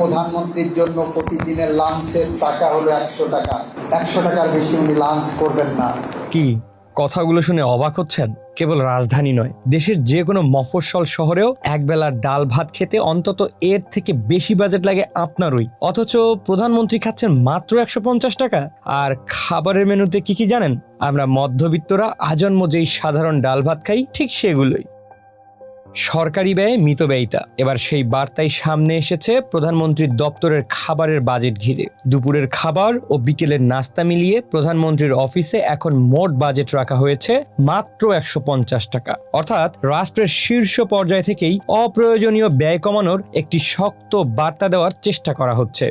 প্রধানমন্ত্রীর জন্য প্রতিদিনের লাঞ্চের টাকা হলো 100 টাকা। 100 টাকার বেশি উনি লাঞ্চ করবেন না। কি কথাগুলো শুনে অবাক হচ্ছেন? কেবল রাজধানী নয়, দেশের যে কোনো মফস্বল শহরেও একবেলার ডাল ভাত খেতে অন্তত এর থেকে বেশি বাজেট লাগে আপনারই। অথচ প্রধানমন্ত্রী খাচ্ছেন মাত্র 150 টাকা। আর খাবারের মেনুতে কি কি জানেন? আমরা মধ্যবিত্তরা আজন্ম যেই সাধারণ ডাল ভাত খাই, ঠিক সেগুলোই। সরকারি ব্যয়ে মিতব্যয়িতা, এবার সেই বার্তাই সামনে এসেছে প্রধানমন্ত্রীর দপ্তরের খাবারের বাজেট ঘিরে। দুপুরের খাবার ও বিকেলের নাস্তা মিলিয়ে প্রধানমন্ত্রীর অফিসে এখন মোট বাজেট রাখা হয়েছে মাত্র 150 টাকা। অর্থাৎ রাষ্ট্রের শীর্ষ পর্যায় থেকেই অপ্রয়োজনীয় ব্যয় কমানোর একটি শক্ত বার্তা দেওয়ার চেষ্টা করা হচ্ছে।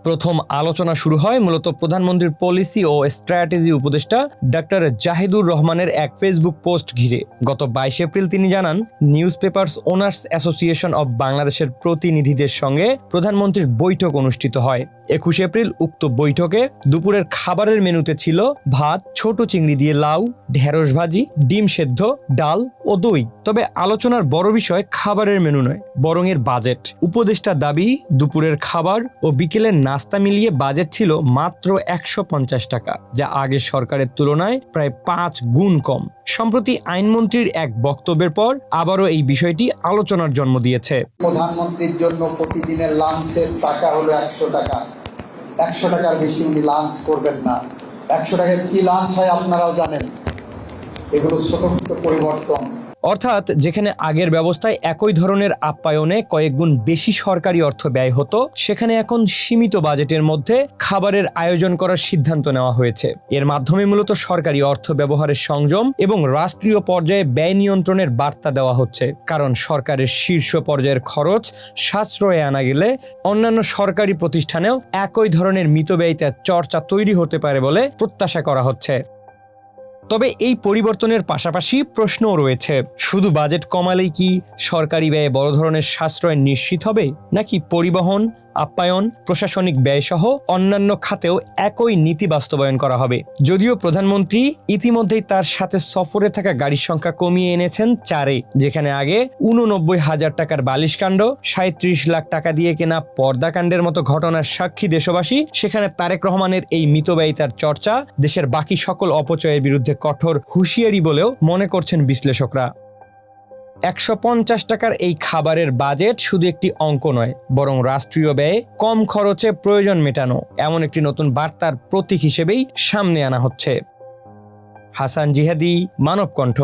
প্রথম আলোচনা শুরু হয় মূলত প্রধানমন্ত্রীর পলিসি ও স্ট্র্যাটেজি উপদেষ্টা ডক্টর জাহিদুর রহমানের এক ফেসবুক পোস্ট ঘিরে। গত 22 এপ্রিল তিনি জানান, news papers owners association of বাংলাদেশের প্রতিনিধিদের সঙ্গে প্রধানমন্ত্রীর বৈঠক অনুষ্ঠিত হয়। 21 এপ্রিল উক্ত বৈঠকে দুপুরের খাবারের মেনুতে ছিল ভাত, ছোট চিংড়ি দিয়ে লাউ, ঢেঁড়স ভাজি, ডিম সেদ্ধ, ডাল ও দই। তবে আলোচনার বড় বিষয় খাবারের মেনু নয়, বরং এর বাজেট। উপদেষ্টার দাবি, দুপুরের খাবার ও বিকেলের নাস্তা মিলিয়ে বাজেট ছিল মাত্র 150 টাকা, যা আগের সরকারের তুলনায় প্রায় 5 গুণ কম। সম্প্রতি আইনমন্ত্রীর এক বক্তব্যের পর আবারও এই বিষয়টি আলোচনার জন্ম দিয়েছে। প্রধানমন্ত্রীর জন্য প্রতিদিনের লাঞ্চের টাকা হলো 100 টাকা। 100 টাকার বেশি উনি লাঞ্চ করবেন না। 100 টাকায় কি লাঞ্চ হয় আপনারাও জানেন। এগুলো ছোট ছোট পরিবর্তন। অর্থাৎ যেখানে আগের ব্যবস্থায় একই ধরনের আপ্যায়নে কয়েক গুণ বেশি সরকারি অর্থ ব্যয় হতো, সেখানে এখন সীমিত বাজেটের মধ্যে খাবারের আয়োজন করার সিদ্ধান্ত নেওয়া হয়েছে। এর মাধ্যমে মূলত সরকারি অর্থ ব্যবহারের সংযম এবং রাষ্ট্রীয় পর্যায়ে ব্যয় নিয়ন্ত্রণের বার্তা দেওয়া হচ্ছে। কারণ সরকারের শীর্ষ পর্যায়ের খরচ সাশ্রয়ে আনা গেলে অন্যান্য সরকারি প্রতিষ্ঠানেও একই ধরনের মিতব্যয়িতার চর্চা তৈরি হতে পারে বলে প্রত্যাশা করা হচ্ছে। তবে এই পরিবর্তনের পাশাপাশি প্রশ্নও রয়েছে, শুধু বাজেট কমালেই কি সরকারি ব্যয়ে বড় ধরনের সাশ্রয় নিশ্চিত হবে, নাকি পরিবহন, আপ্যায়ন, প্রশাসনিক ব্যয় সহ অন্যান্য খাতেও একই নীতি বাস্তবায়ন করা হবে? যদিও প্রধানমন্ত্রী ইতিমধ্যেই তার সাথে সফরে থাকা গাড়ির সংখ্যা কমিয়ে এনেছেন 4-এ, যেখানে আগে 89,000 টাকার বালিশকাণ্ড, 37 লাখ টাকা দিয়ে কেনা পর্দাকাণ্ডের মতো ঘটনার সাক্ষী দেশবাসী, সেখানে তারেক রহমানের এই মিতব্যয়িতার চর্চা দেশের বাকি সকল অপচয়ের বিরুদ্ধে কঠোর হুঁশিয়ারি বলেও মনে করছেন বিশ্লেষকরা। 150 টাকার এই খাবারের বাজেট শুধু একটি অঙ্ক নয়, বরং রাষ্ট্রীয় ব্যয়ে কম খরচে প্রয়োজন মেটানো এমন একটি নতুন বার্তার প্রতীক হিসেবেই সামনে আনা হচ্ছে। হাসান জিহাদি, মানবকণ্ঠ।